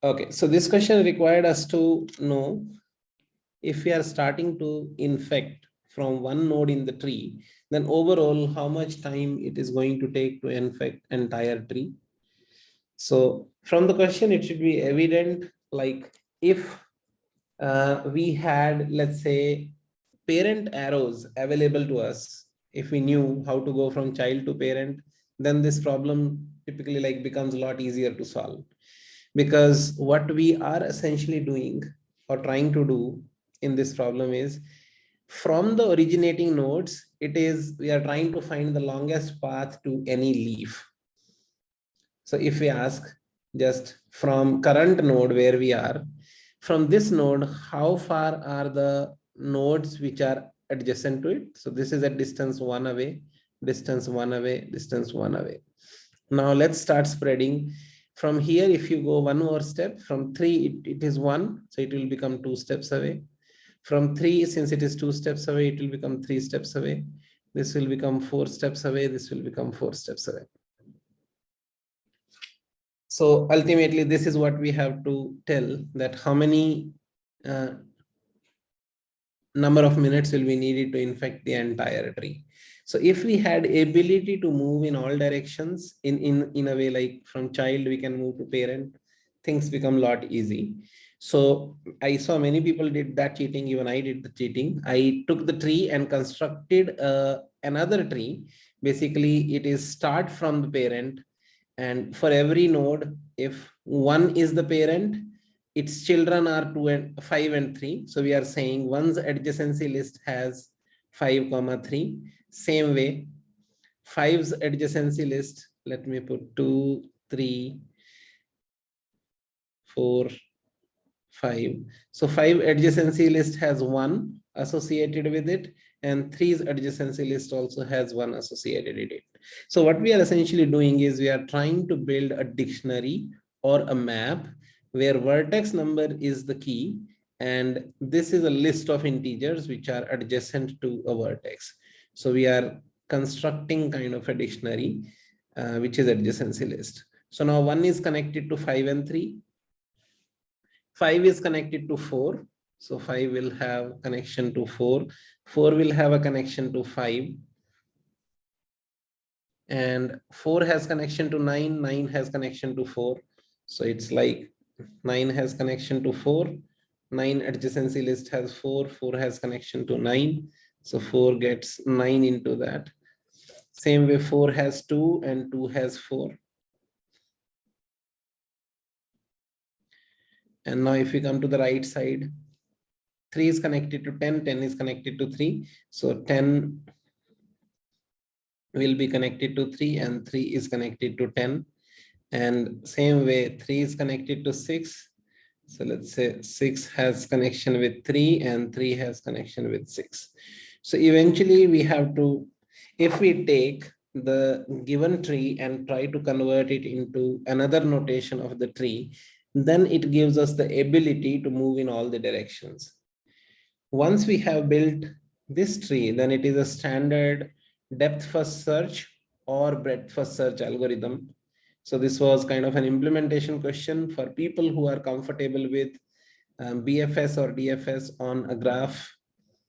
Okay, so this question required us to know if we are starting to infect from one node in the tree, then overall how much time it is going to take to infect entire tree. So from the question, it should be evident, like if we had, let's say, parent arrows available to us, if we knew how to go from child to parent, then this problem typically like becomes a lot easier to solve. Because what we are essentially doing or trying to do in this problem is, from the originating nodes, it is we are trying to find the longest path to any leaf. So if we ask just from current node where we are, from this node, how far are the nodes which are adjacent to it? So this is at distance 1 away, distance 1 away, distance 1 away. Now let's start spreading. From here, if you go one more step, from 3, it is 1, so it will become 2 steps away. From 3, since it is 2 steps away, it will become 3 steps away. This will become 4 steps away. This will become 4 steps away. So ultimately, this is what we have to tell, that how many number of minutes will be needed to infect the entire tree. So if we had ability to move in all directions in a way, like from child we can move to parent, things become a lot easy. So I saw many people did that cheating. Even I did the cheating. I took the tree and constructed another tree. Basically, it is start from the parent, and for every node, if one is the parent, its children are 2 and 5 and 3. So we are saying one's adjacency list has 5 comma 3. Same way, 5's adjacency list, let me put 2 3 4 5. So 5 adjacency list has 1 associated with it, and 3's adjacency list also has 1 associated with it. So what we are essentially doing is we are trying to build a dictionary or a map where vertex number is the key, and this is a list of integers which are adjacent to a vertex. So we are constructing kind of a dictionary which is adjacency list. So now 1 is connected to 5 and 3. 5 is connected to 4. So 5 will have connection to 4. 4 will have a connection to 5. And 4 has connection to 9. 9 has connection to 4. So it's like 9 has connection to 4. 9 adjacency list has 4. 4 has connection to 9. So 4 gets 9 into that. Same way 4 has 2 and 2 has 4. And now if we come to the right side, 3 is connected to 10, 10 is connected to 3. So 10 will be connected to 3 and 3 is connected to 10. And same way 3 is connected to 6. So let's say 6 has connection with 3 and 3 has connection with 6. So eventually we have to, if we take the given tree and try to convert it into another notation of the tree, then it gives us the ability to move in all the directions. Once we have built this tree, then it is a standard depth first search or breadth first search algorithm. So this was kind of an implementation question for people who are comfortable with BFS or DFS on a graph.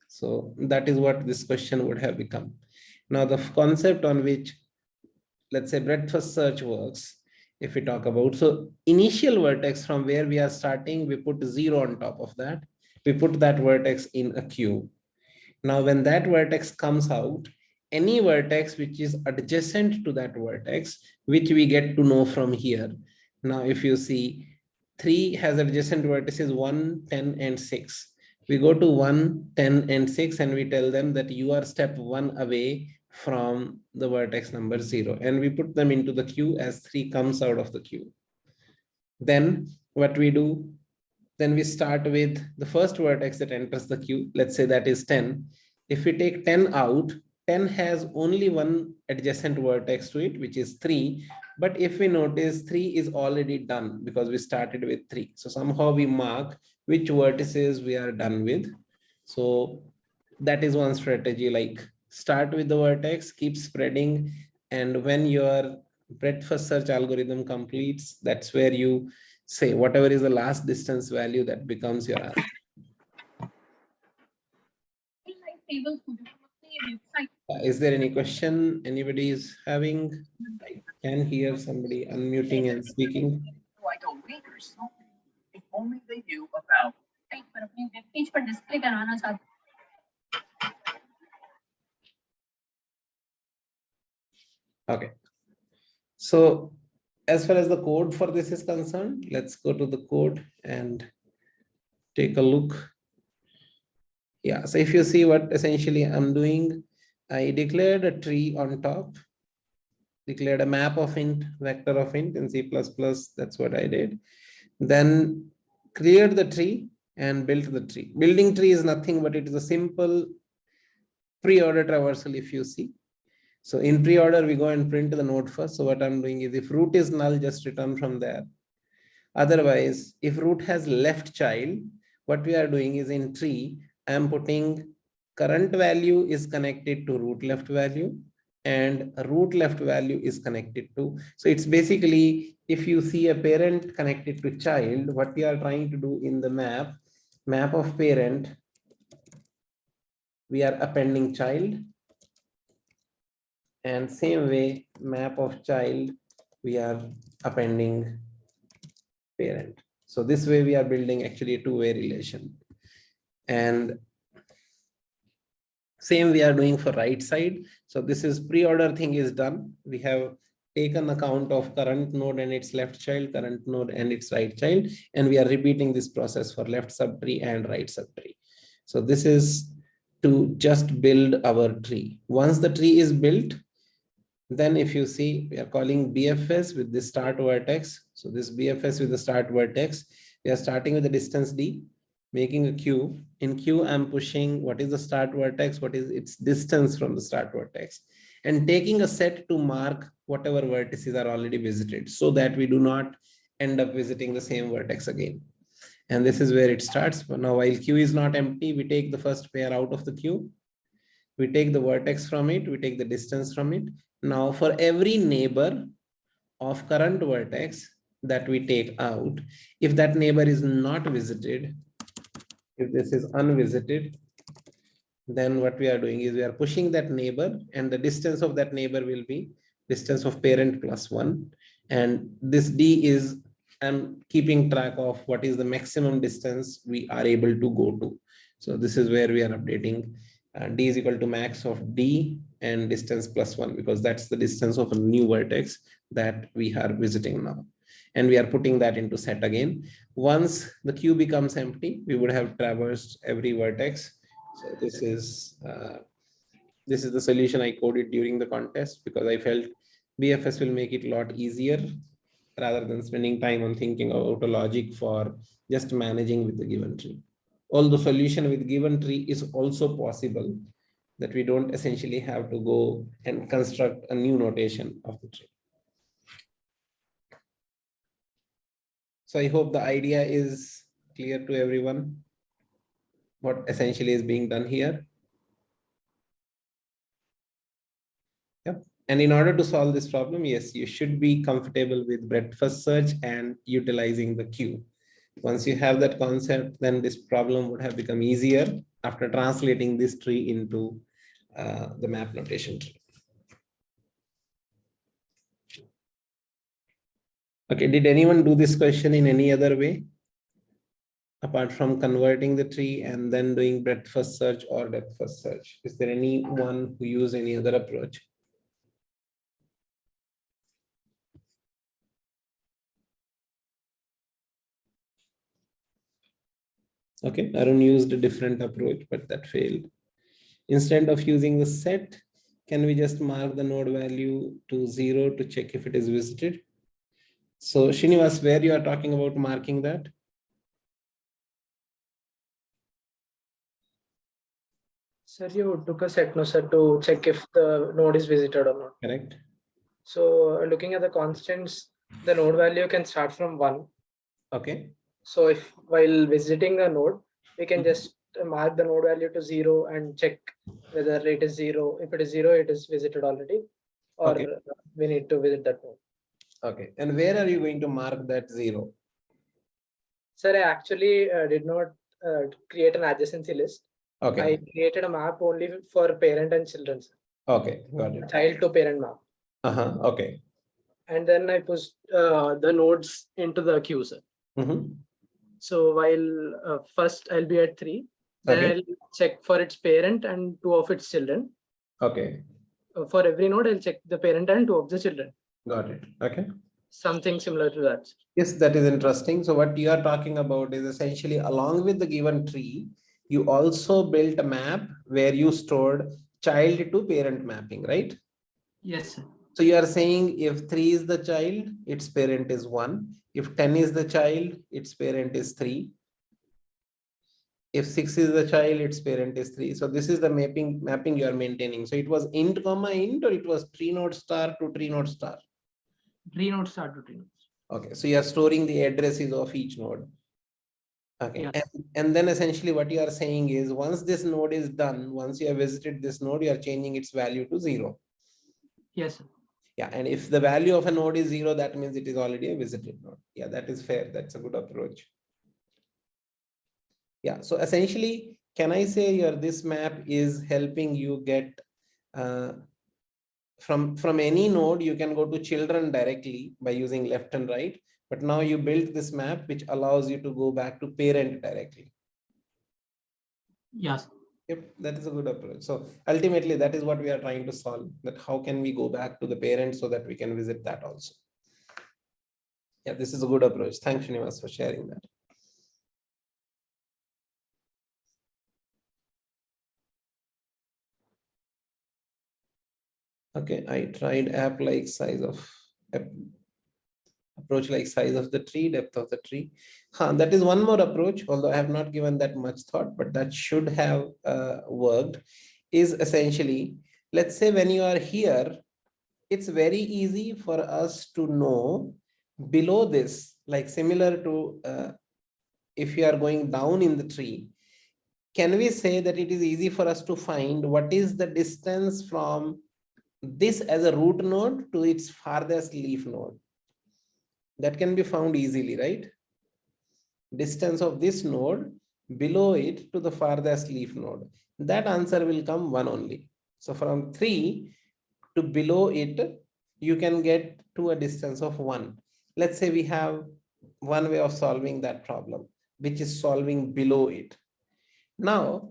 So that is what this question would have become. Now the concept on which, let's say, breadth first search works, if we talk about, so initial vertex from where we are starting, we put 0 on top of that. We put that vertex in a queue. Now, when that vertex comes out, any vertex which is adjacent to that vertex, which we get to know from here. Now, if you see, 3 has adjacent vertices 1, 10, and 6. We go to 1, 10, and 6, and we tell them that you are step 1 away from the vertex number 0. And we put them into the queue as 3 comes out of the queue. Then what we do, then we start with the first vertex that enters the queue. Let's say that is 10. If we take 10 out, 10 has only one adjacent vertex to it, which is 3. But if we notice, 3 is already done because we started with 3. So somehow we mark which vertices we are done with. So that is one strategy, like start with the vertex, keep spreading. And when your breadth first search algorithm completes, that's where you say whatever is the last distance value, that becomes your answer. Is there any question anybody is having? I can hear somebody unmuting and speaking. Like a week or so. If only they knew about. Okay. So as far as the code for this is concerned, let's go to the code and take a look. Yeah, so if you see what essentially I'm doing, I declared a tree on top, declared a map of int, vector of int in C++, that's what I did. Then cleared the tree and built the tree. Building tree is nothing but it is a simple pre-order traversal if you see. So in pre-order, we go and print the node first. So what I'm doing is if root is null, just return from there. Otherwise, if root has left child, what we are doing is in tree, I'm putting current value is connected to root left value and root left value is connected to. So it's basically, if you see a parent connected to child, what we are trying to do in the map of parent, we are appending child. And same way, map of child, we are appending parent. So this way we are building actually a two-way relation. And same we are doing for right side. So this is pre-order thing is done. We have taken account of current node and its left child, current node and its right child. And we are repeating this process for left subtree and right subtree. So this is to just build our tree. Once the tree is built, then if you see, we are calling BFS with the start vertex. So this BFS with the start vertex, we are starting with the distance D, making a queue. In queue, I'm pushing what is the start vertex, what is its distance from the start vertex, and taking a set to mark whatever vertices are already visited so that we do not end up visiting the same vertex again. And this is where it starts. But now while queue is not empty, we take the first pair out of the queue. We take the vertex from it, we take the distance from it. Now for every neighbor of current vertex that we take out, if that neighbor is not visited, if this is unvisited, then what we are doing is we are pushing that neighbor and the distance of that neighbor will be distance of parent plus 1. And this D is, I'm keeping track of what is the maximum distance we are able to go to. So this is where we are updating D is equal to max of D and distance plus 1, because that's the distance of a new vertex that we are visiting now. And we are putting that into set again. Once the queue becomes empty, we would have traversed every vertex. So this is the solution I coded during the contest because I felt BFS will make it a lot easier rather than spending time on thinking about a logic for just managing with the given tree. Although solution with given tree is also possible, that we don't essentially have to go and construct a new notation of the tree. So I hope the idea is clear to everyone, what essentially is being done here. Yep. And in order to solve this problem, yes, you should be comfortable with breadth first search and utilizing the queue. Once you have that concept, then this problem would have become easier after translating this tree into the map notation tree. Okay, did anyone do this question in any other way? Apart from converting the tree and then doing breadth first search or depth first search? Is there anyone who used any other approach? Okay, Arun used a different approach, but that failed. Instead of using the set, can we just mark the node value to 0 to check if it is visited? So Srinivas, where you are talking about marking that? Sir, you took a set, no, sir, to check if the node is visited or not. Correct. So looking at the constants, the node value can start from 1. Okay. So if while visiting the node, we can just mark the node value to 0 and check whether it is 0. If it is 0, it is visited already, or okay. we need to visit that node. Okay. And where are you going to mark that 0? Sir, I actually did not create an adjacency list. Okay. I created a map only for parent and children, sir. Okay, got it. Child to parent map. Okay. And then I pushed the nodes into the queue, sir. So while first I'll be at 3, then Okay. I'll check for its parent and 2 of its children. Okay, For every node, I'll check the parent and 2 of the children. got it. Okay. Something similar to that. Yes, that is interesting. So what you are talking about is essentially along with the given tree, you also built a map where you stored child to parent mapping, right? Yes, sir. So you are saying if 3 is the child, its parent is 1. If 10 is the child, its parent is 3. If 6 is the child, its parent is 3. So this is the mapping you are maintaining. So it was int comma int, or it was tree node star to tree node star? Tree node start to tree node. Okay, so you are storing the addresses of each node. Okay, Yes. and then essentially what you are saying is once this node is done, once you have visited this node, you are changing its value to 0. Yes, sir. Yeah, and if the value of a node is 0, that means it is already a visited node. Yeah, that is fair. That's a good approach. Yeah, so essentially, can I say this map is helping you get from any node, you can go to children directly by using left and right. But now you built this map, which allows you to go back to parent directly. Yes. Yep, that is a good approach. So ultimately, that is what we are trying to solve, that how can we go back to the parent so that we can visit that also. Yeah, this is a good approach. Thanks, Srinivas, for sharing that. Okay, I tried app like size of approach like size of the tree, depth of the tree. That is one more approach, although I have not given that much thought, but that should have worked, is essentially, let's say when you are here, it's very easy for us to know below this, like similar to if you are going down in the tree, can we say that it is easy for us to find what is the distance from this as a root node to its farthest leaf node? That can be found easily, right? Distance of this node below it to the farthest leaf node. That answer will come 1 only. So from 3 to below it, you can get to a distance of 1. Let's say we have one way of solving that problem, which is solving below it. Now,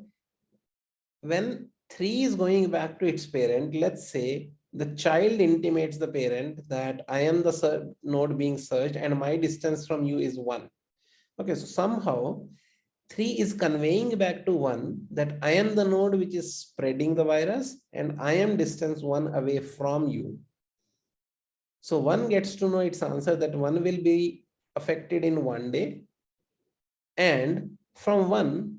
when 3 is going back to its parent, let's say the child intimates the parent that I am the node being searched and my distance from you is 1. Okay, so somehow 3 is conveying back to 1 that I am the node which is spreading the virus and I am distance 1 away from you. So 1 gets to know its answer that 1 will be affected in 1 day. And from 1,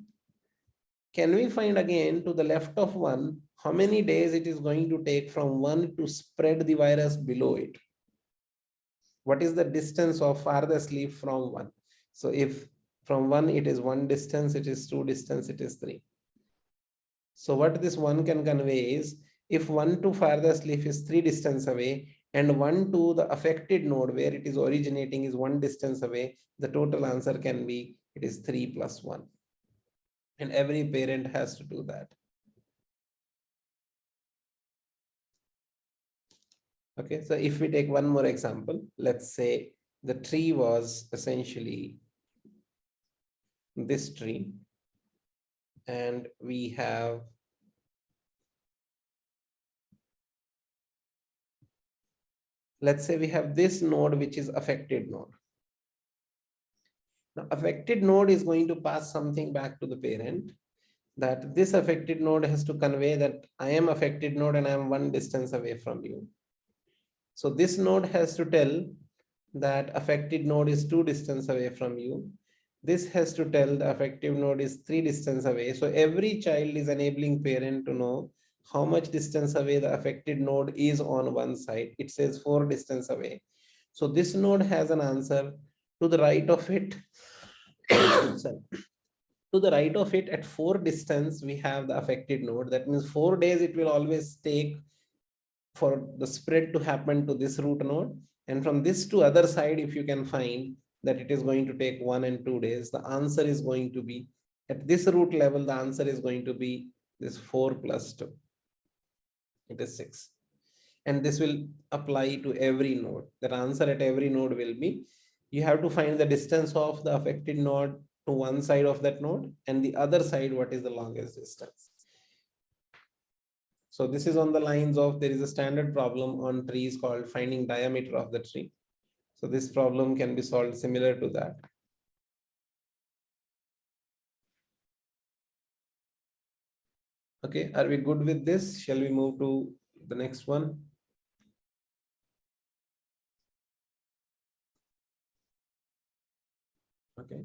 can we find again to the left of 1, how many days it is going to take from 1 to spread the virus below it? What is the distance of farthest leaf from 1? So if from 1 it is 1 distance, it is 2 distance, it is 3. So what this 1 can convey is, if 1 to farthest leaf is 3 distance away and 1 to the affected node where it is originating is 1 distance away, the total answer can be, it is 3 plus 1. And every parent has to do that. Okay, so if we take one more example, let's say the tree was essentially this tree, and we have let's say we have this node which is affected node. Now affected node is going to pass something back to the parent, that this affected node has to convey that I am affected node and I am 1 distance away from you. So this node has to tell that affected node is 2 distance away from you. This has to tell the affected node is 3 distance away. So every child is enabling parent to know how much distance away the affected node is on one side. It says 4 distance away. So this node has an answer to the right of it. Sorry. To the right of it at 4 distance, we have the affected node. That means 4 days it will always take for the spread to happen to this root node. And from this to other side, if you can find, that it is going to take 1 and 2 days, the answer is going to be at this root level, the answer is going to be this 4 plus 2. It is 6. And this will apply to every node. That answer at every node will be, you have to find the distance of the affected node to one side of that node and the other side, what is the longest distance. So this is on the lines of, there is a standard problem on trees called finding diameter of the tree. So this problem can be solved similar to that. Okay, are we good with this? Shall we move to the next one? Okay.